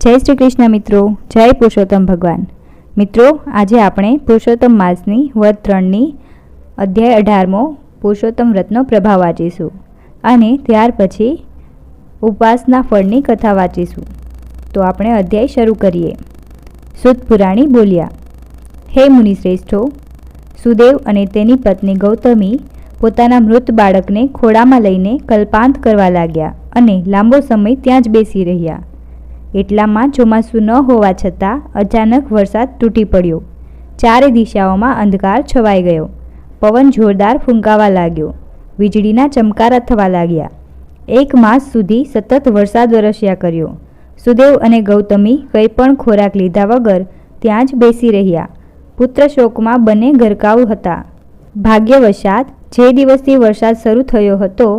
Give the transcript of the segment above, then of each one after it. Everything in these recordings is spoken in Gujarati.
जय श्री कृष्ण मित्रों, जय पुरुषोत्तम भगवान। मित्रों, आज આપણે પુરુષોત્તમ માસની વદ 3ની અધ્યાય 18મો પુરુષોત્તમ વ્રતનો પ્રભાવ વાંચીશું અને ત્યાર પછી ઉપવાસના ફળની કથા વાંચીશું। તો આપણે અધ્યાય શરૂ કરીએ। સુત પુરાણી બોલ્યા, હે મુનિ શ્રેષ્ઠો, સુદેવ અને તેની પત્ની ગૌતમી પોતાના મૃત બાળકને ખોળામાં લઈને કલ્પાંત કરવા લાગ્યા અને લાંબો સમય ત્યાં જ બેસી રહ્યા। એટલામાં ચોમાસું ન હોવા છતાં અચાનક વરસાદ તૂટી પડ્યો। ચારે દિશાઓમાં અંધકાર છવાઈ ગયો। પવન જોરદાર ફૂંકાવા લાગ્યો। વીજળીના ચમકારા થવા લાગ્યા। 1 માસ સુધી સતત વરસાદ વરસ્યા કર્યો। સુદેવ અને ગૌતમી કંઈ પણ ખોરાક લીધા વગર ત્યાં જ બેસી રહ્યા। પુત્ર શોકમાં બંને ગરકાવ હતા। ભાગ્યવશાત જે દિવસથી વરસાદ શરૂ થયો હતો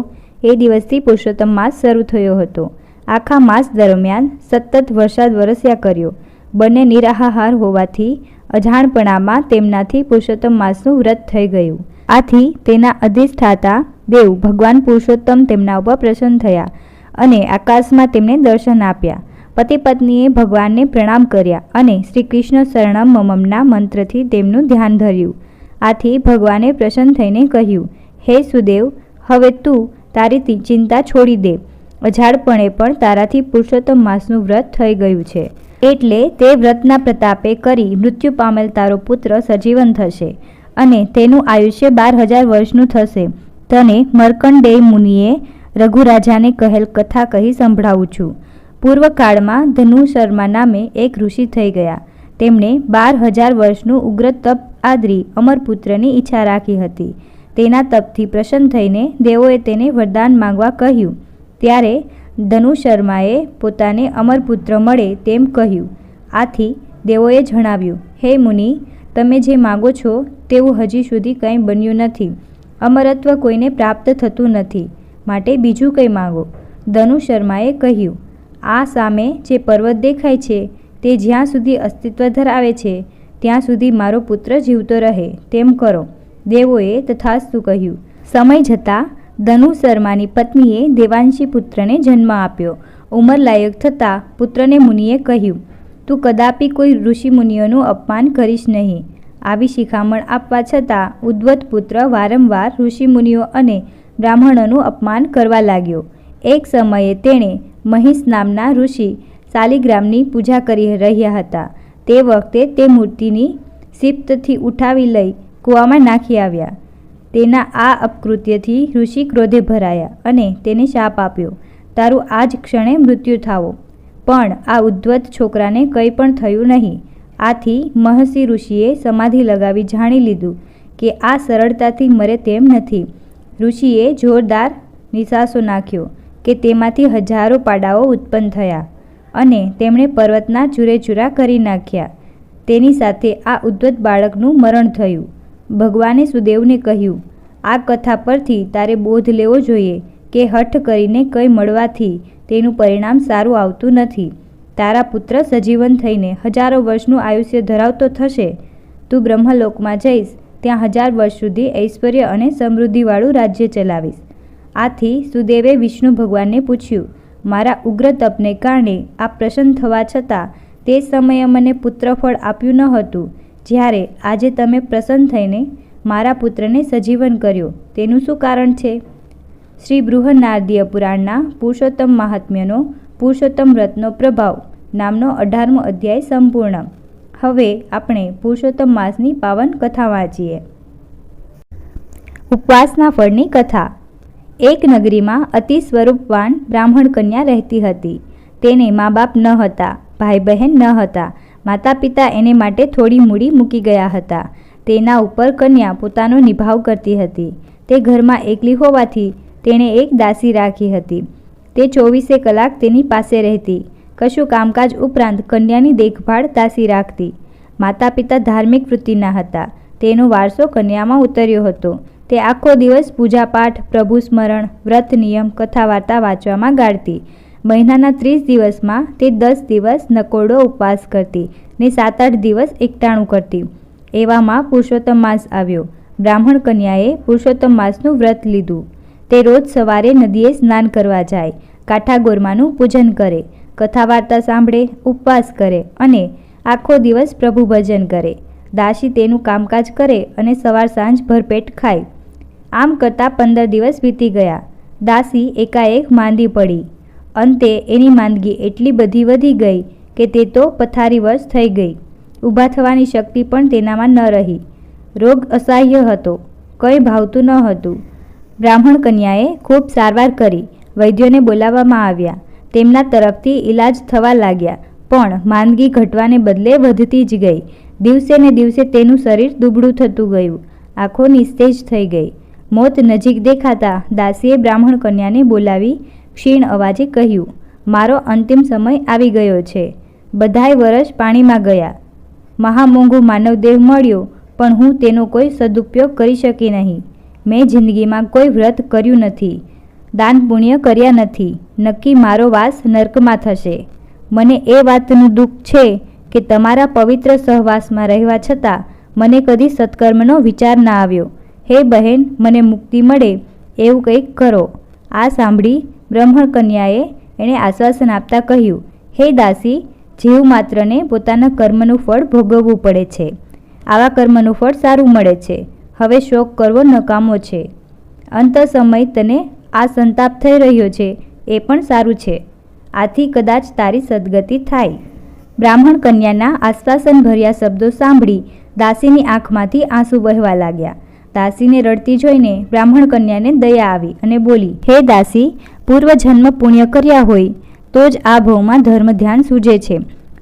એ દિવસથી પુરુષોત્તમ માસ શરૂ થયો હતો। આખા માસ દરમિયાન સતત વરસાદ વરસ્યા કર્યો। બંને નિરાહાર હોવાથી અજાણપણામાં તેમનાથી પુરુષોત્તમ માસનું વ્રત થઈ ગયું। આથી તેના અધિષ્ઠાતા દેવ ભગવાન પુરુષોત્તમ તેમના ઉપર પ્રસન્ન થયા અને આકાશમાં તેમને દર્શન આપ્યા। પતિ પત્નીએ ભગવાનને પ્રણામ કર્યા અને શ્રી કૃષ્ણ શરણમ મમના મંત્રથી તેમનું ધ્યાન ધર્યું। આથી ભગવાને પ્રસન્ન થઈને કહ્યું, હે સુદેવ, હવે તું તારી ચિંતા છોડી દે। અજાણપણે પણ તારાથી પુરુષોત્તમ માસનું વ્રત થઈ ગયું છે, એટલે તે વ્રતના પ્રતાપે કરી મૃત્યુ પામેલ તારો પુત્ર સજીવન થશે અને તેનું આયુષ્ય 12,000 વર્ષનું થશે। તને મર્કંડેય મુનિએ રઘુરાજાને કહેલ કથા કહી સંભળાવું છું। પૂર્વકાળમાં ધનુ શર્મા નામે એક ઋષિ થઈ ગયા। તેમણે 12,000 વર્ષનું ઉગ્ર તપ આદરી અમરપુત્રની ઈચ્છા રાખી હતી। તેના તપથી પ્રસન્ન થઈને દેવોએ તેને વરદાન માંગવા કહ્યું। ત્યારે ધનુ શર્માએ પોતાને અમરપુત્ર મળે તેમ કહ્યું। આથી દેવોએ જણાવ્યું, હે મુનિ, તમે જે માગો છો તેવું હજી સુધી કંઈ બન્યું નથી। અમરત્વ કોઈને પ્રાપ્ત થતું નથી, માટે બીજું કંઈ માગો। ધનુ શર્માએ કહ્યું, આ સામે જે પર્વત દેખાય છે તે જ્યાં સુધી અસ્તિત્વ ધરાવે છે ત્યાં સુધી મારો પુત્ર જીવતો રહે તેમ કરો। દેવોએ તથાસ્તુ કહ્યું। સમય જતાં ધનુ શર્માની પત્નીએ દેવાંશી પુત્રને જન્મ આપ્યો। ઉંમર લાયક થતાં પુત્રને મુનિએ કહ્યું, તું કદાપી કોઈ ઋષિ મુનિઓનું અપમાન કરીશ નહીં। આવી શિખામણ આપવા છતાં ઉદ્ધત પુત્ર વારંવાર ઋષિ મુનિઓ અને બ્રાહ્મણોનું અપમાન કરવા લાગ્યો। એક સમયે તેણે મહિષ નામના ઋષિ શાલિગ્રામની પૂજા કરી રહ્યા હતા। તે વખતે તે મૂર્તિની સિપ્તથી ઉઠાવી લઈ કૂવામાં નાખી આવ્યા। તેના આ અપકૃત્યથી ઋષિ ક્રોધે ભરાયા અને તેને શાપ આપ્યો, તારું આ જ ક્ષણે મૃત્યુ થાવો। પણ આ ઉદ્ધત છોકરાને કંઈ પણ થયું નહીં। આથી મહર્ષિ ઋષિએ સમાધિ લગાવી જાણી લીધું કે આ સરળતાથી મરે તેમ નથી। ઋષિએ જોરદાર નિશાસો નાખ્યો કે તેમાંથી હજારો પાડાઓ ઉત્પન્ન થયા અને તેમણે પર્વતના ચૂરેચૂરા કરી નાખ્યા। તેની સાથે આ ઉદ્ધત બાળકનું મરણ થયું। ભગવાને સુદેવને કહ્યું, આ કથા પરથી તારે બોધ લેવો જોઈએ કે હઠ કરીને કંઈ મળવાથી તેનું પરિણામ સારું આવતું નથી। તારા પુત્ર સજીવન થઈને હજારો વર્ષનું આયુષ્ય ધરાવતો થશે। તું બ્રહ્મલોકમાં જઈશ, ત્યાં 1000 વર્ષ સુધી ઐશ્વર્ય અને સમૃદ્ધિવાળું રાજ્ય ચલાવીશ। આથી સુદેવે વિષ્ણુ ભગવાનને પૂછ્યું, મારા ઉગ્ર તપને કારણે આ પ્રસન્ન થવા છતાં તે સમયે મને પુત્રફળ આપ્યું ન હતું, જ્યારે આજે તમે પ્રસન્ન થઈને મારા પુત્રને સજીવન કર્યો, તેનું શું કારણ છે? શ્રી બૃહન્નારદીય પુરાણના પુરુષોત્તમ મહાત્મ્યનો પુરુષોત્તમ વ્રતનો પ્રભાવ નામનો 18મો અધ્યાય સંપૂર્ણ। હવે આપણે પુરુષોત્તમ માસની પાવન કથા વાંચીએ। ઉપવાસના ફળની કથા। એક નગરીમાં અતિ સ્વરૂપવાન બ્રાહ્મણ કન્યા રહેતી હતી। તેને મા બાપ ન હતા, ભાઈ બહેન ન હતા। માતા પિતા એને માટે થોડી મૂડી મૂકી ગયા હતા। તેના ઉપર કન્યા પોતાનો નિભાવ કરતી હતી। તે ઘરમાં એકલી હોવાથી તેણે એક દાસી રાખી હતી। તે 24 કલાક તેની પાસે રહેતી। કશું કામકાજ ઉપરાંત કન્યાની દેખભાળ દાસી રાખતી। માતા પિતા ધાર્મિક વૃત્તિના હતા। તેનો વારસો કન્યામાં ઉતર્યો હતો। તે આખો દિવસ પૂજાપાઠ, પ્રભુ સ્મરણ, વ્રત નિયમ, કથા વાર્તા વાંચવામાં ગાળતી। મહિનાના 30 દિવસમાં તે 10 દિવસ નકોરડો ઉપવાસ કરતી ને 7-8 દિવસ એકટાણું કરતી। એવામાં પુરુષોત્તમ માસ આવ્યો। બ્રાહ્મણ કન્યાએ પુરુષોત્તમ માસનું વ્રત લીધું। તે રોજ સવારે નદીએ સ્નાન કરવા જાય, કાંઠા ગોરમાનું પૂજન કરે કથા વાર્તા સાંભળે, ઉપવાસ કરે અને આખો દિવસ પ્રભુ ભજન કરે. દાસી તેનું કામકાજ કરે અને સવાર સાંજ ભરપેટ ખાય. આમ કરતાં 15 દિવસ વીતી ગયા. દાસી એકાએક માંદી પડી. અંતે એની માંદગી એટલી બધી વધી ગઈ કે તે તો પથારીવશ થઈ ગઈ. ઊભા થવાની શક્તિ પણ તેનામાં ન રહી. રોગ અસહ્ય હતો, કંઈ ભાવતું ન હતું. બ્રાહ્મણ કન્યાએ ખૂબ સારવાર કરી. વૈદ્યોને બોલાવવામાં આવ્યા. તેમના તરફથી ઈલાજ થવા લાગ્યા, પણ માંદગી ઘટવાને બદલે વધતી જ ગઈ. દિવસે ને દિવસે તેનું શરીર દુબળું થતું ગયું. આંખો નિસ્તેજ થઈ ગઈ. મોત નજીક દેખાતા દાસીએ બ્રાહ્મણ કન્યાને બોલાવી ક્ષીણ અવાજે કહ્યું, મારો અંતિમ સમય આવી ગયો છે. બધાય વર્ષ પાણીમાં ગયા. મહામોંઘો માનવદેહ મળ્યો, પણ હું તેનો કોઈ સદુપયોગ કરી શકી નહીં. મેં જિંદગીમાં કોઈ વ્રત કર્યું નથી, દાન પુણ્ય કર્યા નથી. નક્કી મારો વાસ નર્કમાં થશે. મને એ વાતનું દુઃખ છે કે તમારા પવિત્ર સહવાસમાં રહેવા છતાં મને કદી સત્કર્મનો વિચાર ના આવ્યો. હે બહેન, મને મુક્તિ મળે એવું કંઈક કરો. આ સાંભળી બ્રાહ્મણ કન્યાએ એણે આશ્વાસન આપતા કહ્યું, હે દાસી, જીવ માત્રને પોતાના કર્મનું ફળ ભોગવવું પડે છે. આવા કર્મનું ફળ સારું મળે છે. હવે શોક કરવો નકામો છે. અંત સમય તને આ સંતાપ થઈ રહ્યો છે એ પણ સારું છે. આથી કદાચ તારી સદગતિ થાય. બ્રાહ્મણ કન્યાના આશ્વાસનભર્યા શબ્દો સાંભળી દાસીની આંખમાંથી આંસુ વહેવા લાગ્યા. દાસીને રડતી જોઈને બ્રાહ્મણ કન્યાને દયા આવી અને બોલી, હે દાસી, પૂર્વજન્મ પુણ્ય કર્યા હોય તો જ આ ભવમાં ધર્મ ધ્યાન સૂજે છે.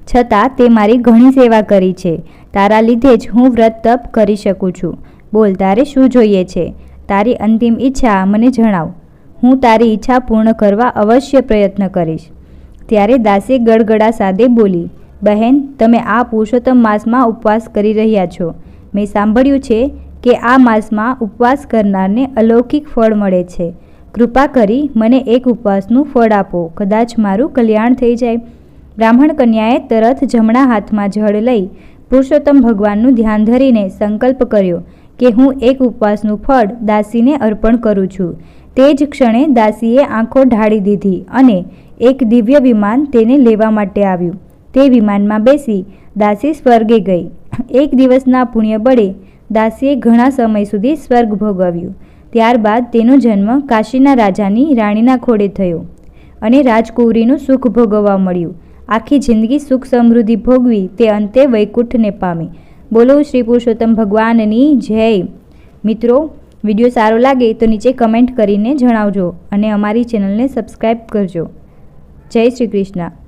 છતાં તે મારી ઘણી સેવા કરી છે. તારા લીધે જ હું વ્રત તપ કરી શકું છું. બોલ, તારે શું જોઈએ છે? તારી અંતિમ ઈચ્છા મને જણાવ. હું તારી ઈચ્છા પૂર્ણ કરવા અવશ્ય પ્રયત્ન કરીશ. ત્યારે દાસી ગડગડા સાદે બોલી, બહેન, તમે આ પુરુષોત્તમ માસમાં ઉપવાસ કરી રહ્યા છો. મેં સાંભળ્યું છે કે આ માસમાં ઉપવાસ કરનારને અલૌકિક ફળ મળે છે. કૃપા કરી મને એક ઉપવાસનું ફળ આપો. કદાચ મારું કલ્યાણ થઈ જાય. બ્રાહ્મણ કન્યાએ તરત જમણા હાથમાં જળ લઈ પુરુષોત્તમ ભગવાનનું ધ્યાન ધરીને સંકલ્પ કર્યો કે હું એક ઉપવાસનું ફળ દાસીને અર્પણ કરું છું. તે જ ક્ષણે દાસીએ આંખો ઢાળી દીધી અને એક દિવ્ય વિમાન તેને લેવા માટે આવ્યું. તે વિમાનમાં બેસી દાસી સ્વર્ગે ગઈ. એક દિવસના પુણ્ય બળે દાસીએ ઘણા સમય સુધી સ્વર્ગ ભોગવ્યું. ત્યારબાદ તેનો જન્મ કાશીના રાજાની રાણીના ખોળે થયો અને રાજકુંવરીનું સુખ ભોગવવા મળ્યું. આખી જિંદગી સુખ સમૃદ્ધિ ભોગવી તે અંતે વૈકુંઠને પામી. બોલો શ્રી પુરુષોત્તમ ભગવાનની જય. મિત્રો, વિડીયો સારો લાગે તો નીચે કમેન્ટ કરીને જણાવજો અને અમારી ચેનલને સબસ્ક્રાઈબ કરજો. જય શ્રી કૃષ્ણ.